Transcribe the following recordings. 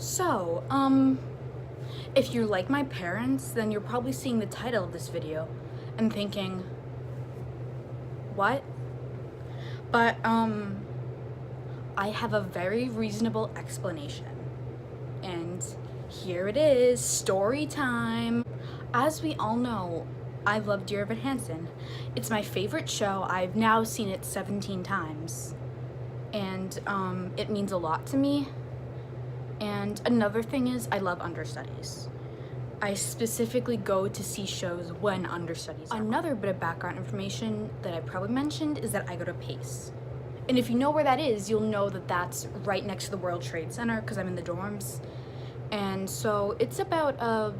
So, if you're like my parents, then you're probably seeing the title of this video and thinking, what? But, I have a very reasonable explanation. And here it is, story time. As we all know, I love Dear Evan Hansen. It's my favorite show. I've now seen it 17 times. And, it means a lot to me. And another thing is, I love understudies. I specifically go to see shows when understudies are. Another bit of background information that I probably mentioned is that I go to Pace. And if you know where that is, you'll know that that's right next to the World Trade Center because I'm in the dorms. And so it's about a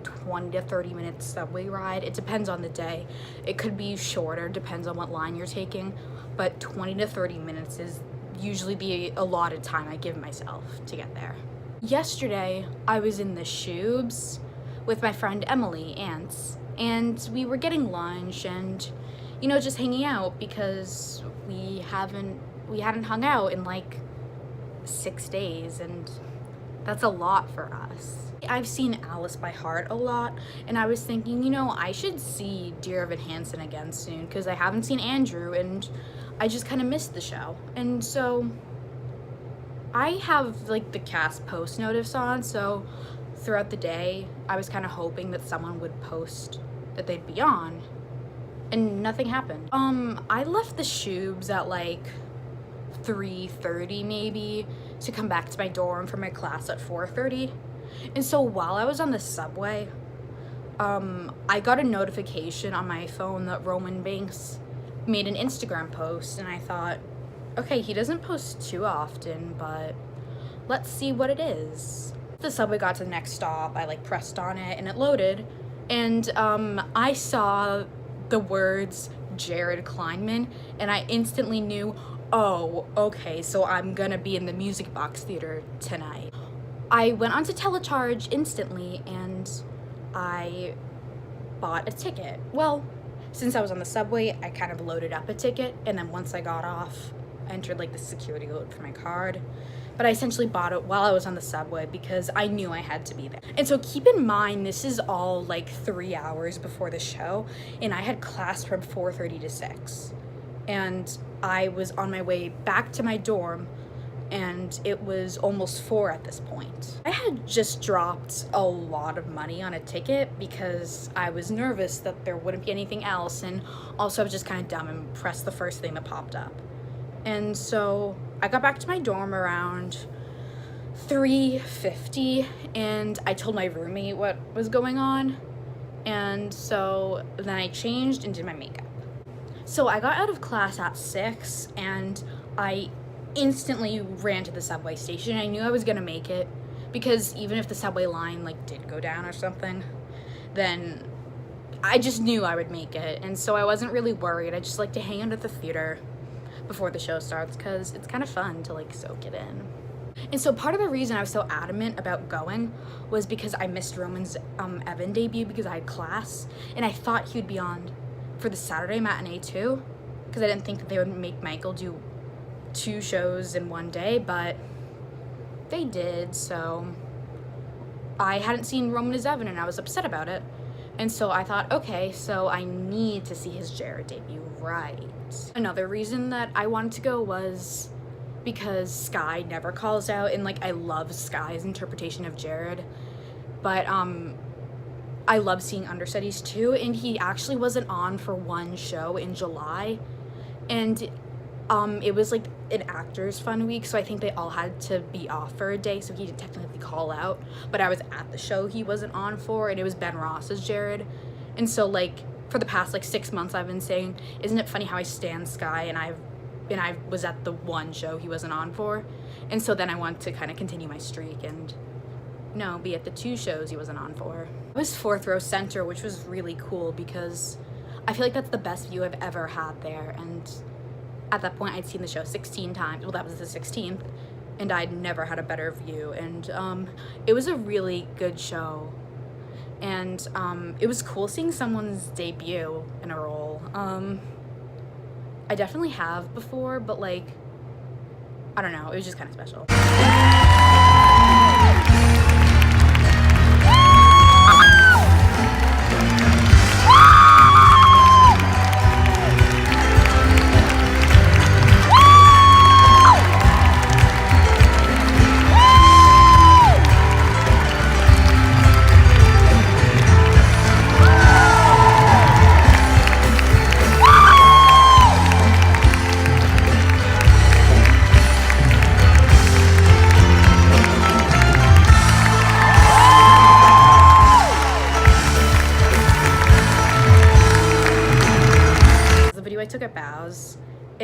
20 to 30 minute subway ride. It depends on the day. It could be shorter, depends on what line you're taking, but 20 to 30 minutes is usually the allotted time I give myself to get there. Yesterday, I was in the Shubes with my friend Emily Ants, and we were getting lunch and, just hanging out because we hadn't hung out in 6 days, and that's a lot for us. I've seen Alice by heart a lot, and I was thinking, I should see Dear Evan Hansen again soon because I haven't seen Andrew, and I just kind of missed the show. And so I have the cast post notice on, so throughout the day I was kind of hoping that someone would post that they'd be on, and nothing happened. I left the Shubes at 3:30 maybe to come back to my dorm for my class at 4:30. And so while I was on the subway, I got a notification on my phone that Roman Banks made an Instagram post, and I thought, okay, he doesn't post too often, but let's see what it is. The subway got to the next stop, I pressed on it and it loaded, and I saw the words Jared Kleinman, and I instantly knew, oh, okay, so I'm gonna be in the Music Box Theater tonight. I went onto Telecharge instantly and I bought a ticket. Well, since I was on the subway, I kind of loaded up a ticket, and then once I got off, I entered the security code for my card. But I essentially bought it while I was on the subway because I knew I had to be there. And so keep in mind, this is all 3 hours before the show, and I had class from 4:30 to 6. And I was on my way back to my dorm, and it was almost 4 at this point. I had just dropped a lot of money on a ticket because I was nervous that there wouldn't be anything else, and also I was just kind of dumb and pressed the first thing that popped up. And so I got back to my dorm around 3:50, and I told my roommate what was going on, and so then I changed and did my makeup. So I got out of class at 6, and I instantly ran to the subway station. I knew I was gonna make it because even if the subway line did go down or something, then I just knew I would make it, and so I wasn't really worried. I just like to hang out at the theater before the show starts because it's kind of fun to soak it in. And so part of the reason I was so adamant about going was because I missed Roman's Evan debut because I had class, and I thought he would be on for the Saturday matinee too, because I didn't think that they would make Michael do 2 shows in one day, but they did. So I hadn't seen Roman as Evan, and I was upset about it, and so I thought, okay, so I need to see his Jared debut, right? Another reason that I wanted to go was because Sky never calls out, and I love Sky's interpretation of Jared, but I love seeing understudies too, and he actually wasn't on for one show in July, and it was an actors fun week, so I think they all had to be off for a day, so he didn't technically call out, but I was at the show he wasn't on for, and it was Ben Ross's Jared. And so for the past 6 months I've been saying, isn't it funny how I stan Sky, and I was at the one show he wasn't on for, and so then I wanted to kind of continue my streak and be at the 2 shows he wasn't on for. It was 4th row center, which was really cool because I feel that's the best view I've ever had there, and at that point I'd seen the show 16 times. Well, that was the 16th, and I'd never had a better view, and it was a really good show, and it was cool seeing someone's debut in a role. I definitely have before, but I don't know, it was just kind of special.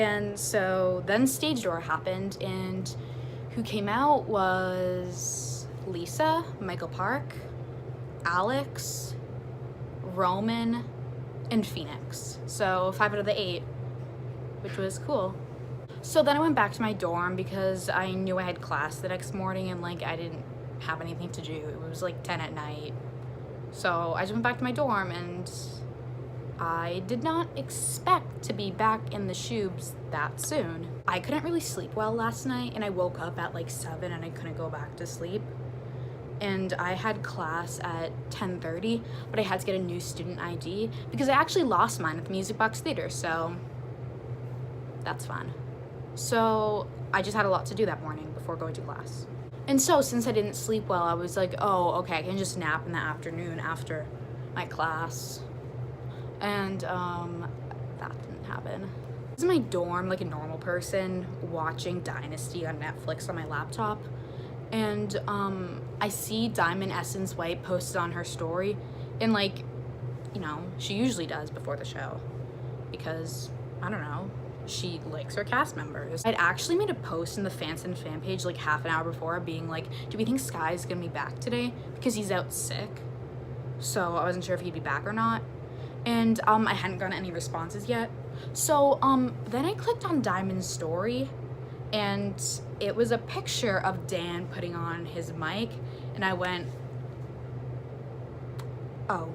And so then stage door happened, and who came out was Lisa, Michael Park, Alex, Roman, and Phoenix. So 5 out of the 8, which was cool. So then I went back to my dorm because I knew I had class the next morning, and like I didn't have anything to do. It was like 10 at night. So I just went back to my dorm, and I did not expect to be back in the shubes that soon. I couldn't really sleep well last night, and I woke up at like 7 and I couldn't go back to sleep. And I had class at 10:30, but I had to get a new student ID because I actually lost mine at the Music Box Theater, so that's fun. So I just had a lot to do that morning before going to class. And so since I didn't sleep well, I was like, oh, okay, I can just nap in the afternoon after my class. And that didn't happen. This is my dorm, like a normal person, watching Dynasty on Netflix on my laptop. And I see Diamond Essence White posted on her story, and like, you know, she usually does before the show because, I don't know, she likes her cast members. I'd actually made a post in the Hansen fan page like half an hour before being like, do we think Sky's gonna be back today? Because he's out sick. So I wasn't sure if he'd be back or not. And I hadn't gotten any responses yet. So then I clicked on Diamond's story, and it was a picture of Dan putting on his mic, and I went, oh.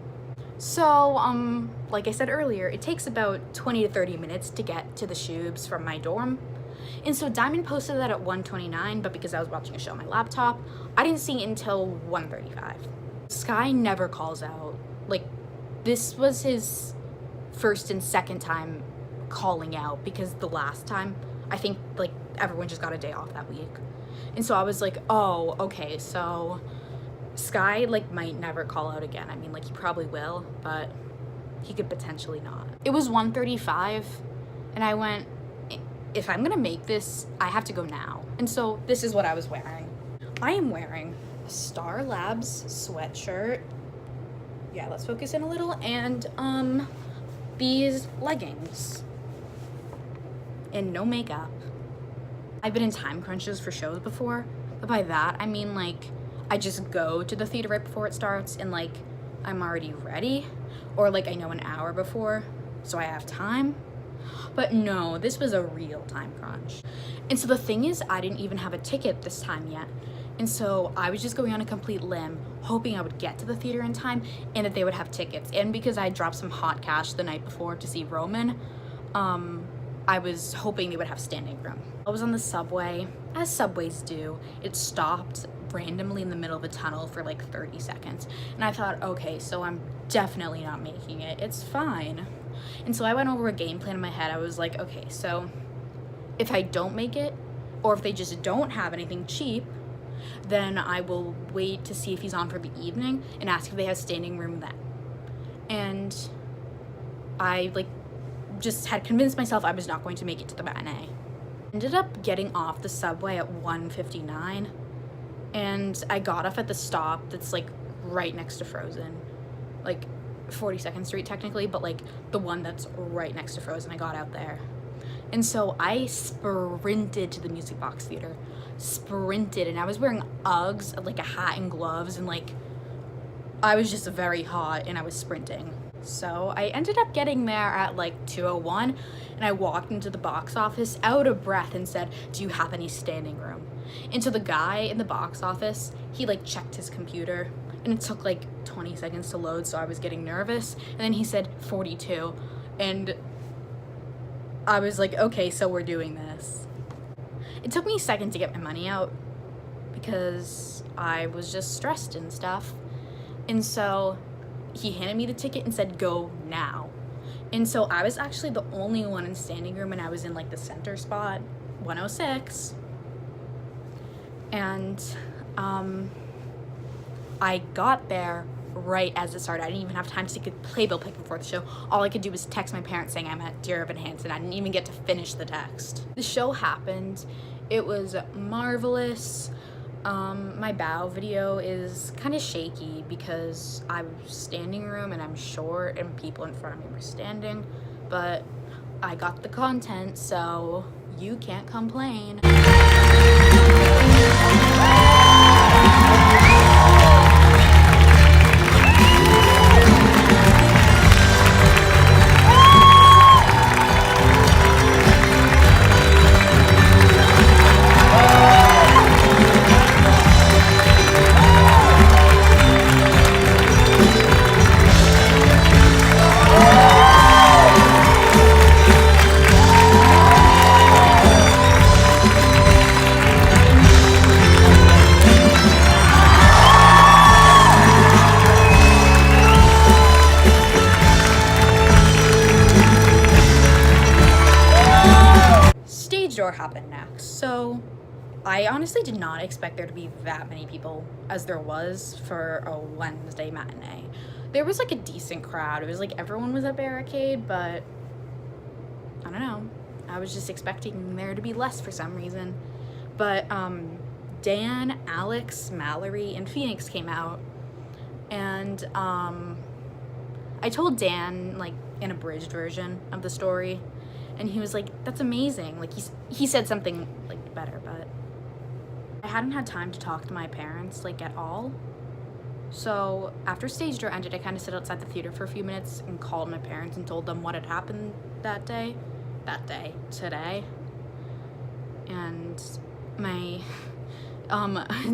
So, like I said earlier, it takes about 20 to 30 minutes to get to the shubes from my dorm. And so Diamond posted that at 1:29, but because I was watching a show on my laptop, I didn't see it until 1:35. Sky never calls out. Like, this was his first and second time calling out, because the last time, I think, like, everyone just got a day off that week. And so I was like, oh, okay, so Sky, like, might never call out again. I mean, like, he probably will, but he could potentially not. It was 1:35, and I went, if I'm gonna make this, I have to go now. And so this is what I was wearing. I am wearing a Star Labs sweatshirt. Yeah, let's focus in a little. And these leggings. And no makeup. I've been in time crunches for shows before, but by that, I mean, like, I just go to the theater right before it starts, and like, I'm already ready, or like I know an hour before, so I have time. But no, this was a real time crunch. And so the thing is, I didn't even have a ticket this time yet. And so I was just going on a complete limb, hoping I would get to the theater in time and that they would have tickets. And because I dropped some hot cash the night before to see Roman, I was hoping they would have standing room. I was on the subway, as subways do. It stopped randomly in the middle of a tunnel for like 30 seconds. And I thought, okay, so I'm definitely not making it. It's fine. And so I went over a game plan in my head. I was like, okay, so if I don't make it, or if they just don't have anything cheap, then I will wait to see if he's on for the evening and ask if they have standing room then. And I like just had convinced myself I was not going to make it to the matinee. Ended up getting off the subway at 1:59, and I got off at the stop that's like right next to Frozen, like 42nd Street technically, but like the one that's right next to Frozen. I got out there. And so I sprinted to the Music Box Theater. Sprinted, and I was wearing Uggs, like a hat and gloves, and like I was just very hot, and I was sprinting. So I ended up getting there at like 2:01, and I walked into the box office out of breath and said, do you have any standing room? And so the guy in the box office, he like checked his computer, and it took like 20 seconds to load, so I was getting nervous, and then he said 42, and I was like, okay, so we're doing this. It took me a second to get my money out because I was just stressed and stuff. And so he handed me the ticket and said, go now. And so I was actually the only one in standing room, and I was in like the center spot, 106. And I got there right as it started. I didn't even have time to take a playbill pick before the show. All I could do was text my parents saying I'm at Dear Evan Hansen. I didn't even get to finish the text. The show happened. It was marvelous. My bow video is kind of shaky because I'm standing room and I'm short and people in front of me were standing, but I got the content, so you can't complain. Stage door happened next. So I honestly did not expect there to be that many people as there was for a Wednesday matinee. There was like a decent crowd. It was like everyone was at barricade, but I don't know. I was just expecting there to be less for some reason. But Dan, Alex, Mallory, and Phoenix came out, and I told Dan like an abridged version of the story, and he was like, "That's amazing." Like he said something like better, but I hadn't had time to talk to my parents like at all. So after stage door ended, I kind of sat outside the theater for a few minutes and called my parents and told them what had happened today. And my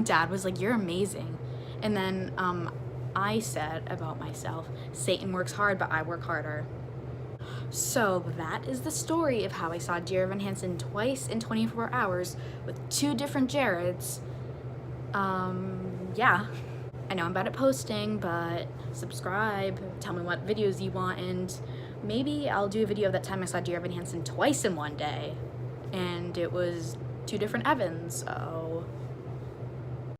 dad was like, "You're amazing." And then I said about myself, "Satan works hard, but I work harder." So that is the story of how I saw Dear Evan Hansen twice in 24 hours with 2 different Jareds. Yeah. I know I'm bad at posting, but subscribe, tell me what videos you want, and maybe I'll do a video of that time I saw Dear Evan Hansen twice in one day, and it was 2 different Evans, so